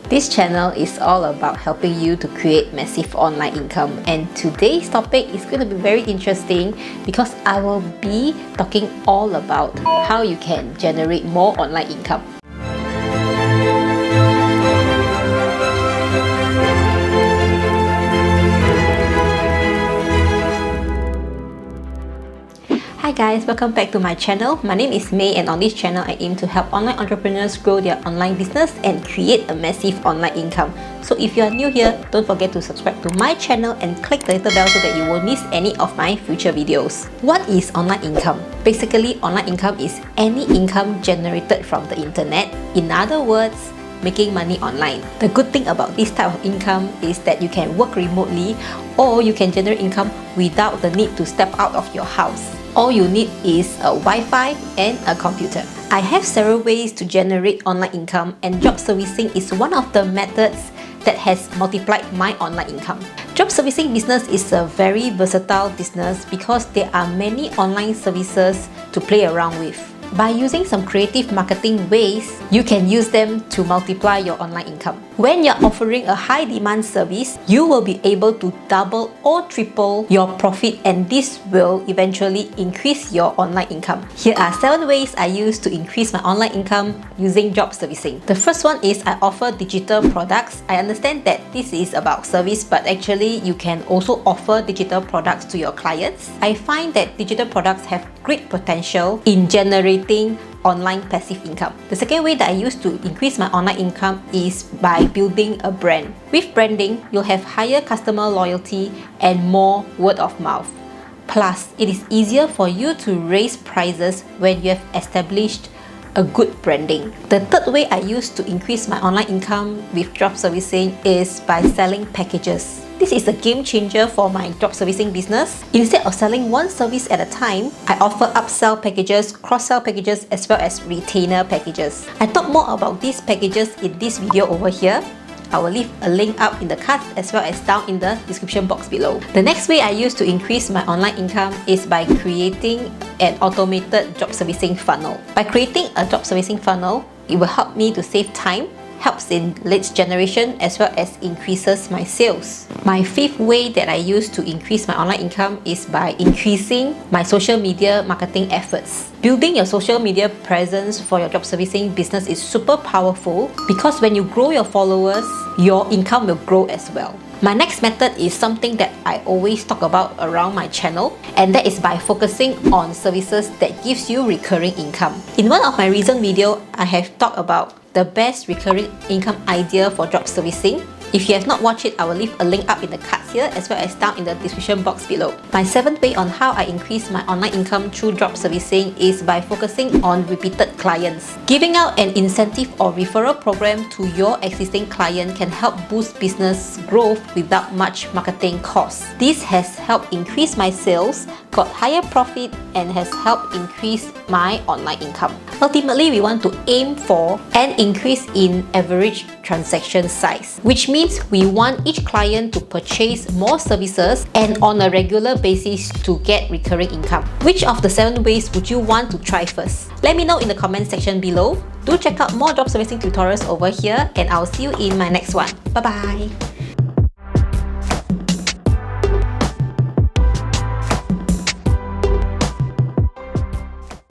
This channel is all about helping you to create massive online income, and today's topic is going to be very interesting because I will be talking all about how you can generate more online income. Hi guys, welcome back to my channel. My name is May, and on this channel I aim to help online entrepreneurs grow their online business and create a massive online income. So if you are new here, don't forget to subscribe to my channel and click the little bell so that you won't miss any of my future videos. What is online income? Basically, online income is any income generated from the internet. In other words, making money online. The good thing about this type of income is that you can work remotely, or you can generate income without the need to step out of your house. All you need is a Wi-Fi and a computer. I have several ways to generate online income, and job servicing is one of the methods that has multiplied my online income. Job servicing business is a very versatile business because there are many online services to play around with. By using some creative marketing ways, you can use them to multiply your online income. When you're offering a high demand service, you will be able to double or triple your profit, and this will eventually increase your online income. Here are 7 ways I use to increase my online income using job servicing. The first one is I offer digital products. I understand that this is about service, but actually you can also offer digital products to your clients. I find that digital products have great potential in generating online passive income. The second way that I use to increase my online income is by building a brand. With branding, you'll have higher customer loyalty and more word of mouth. Plus, it is easier for you to raise prices when you have established a good branding. The third way I use to increase my online income with job servicing is by selling packages. This is a game changer for my job servicing business. Instead of selling one service at a time, I offer upsell packages, cross-sell packages, as well as retainer packages. I talk more about these packages in this video over here. I will leave a link up in the card as well as down in the description box below. The next way I use to increase my online income is by creating an automated job servicing funnel. By creating a job servicing funnel, it will help me to save time, helps in leads generation, as well as increases my sales. My fifth way that I use to increase my online income is by increasing my social media marketing efforts. Building your social media presence for your job servicing business is super powerful because when you grow your followers, your income will grow as well. My next method is something that I always talk about around my channel, and that is by focusing on services that gives you recurring income. In one of my recent videos, I have talked about the best recurring income idea for job servicing. If you have not watched it, I will leave a link up in the cards here as well as down in the description box below. My 7th way on how I increase my online income through job servicing is by focusing on repeated clients. Giving out an incentive or referral program to your existing client can help boost business growth without much marketing costs. This has helped increase my sales, got higher profit, and has helped increase my online income. Ultimately, we want to aim for an increase in average transaction size, which means we want each client to purchase more services and on a regular basis to get recurring income. Which of the 7 ways would you want to try first? Let me know in the comment section below. Do check out more job servicing tutorials over here, and I'll see you in my next one. Bye bye!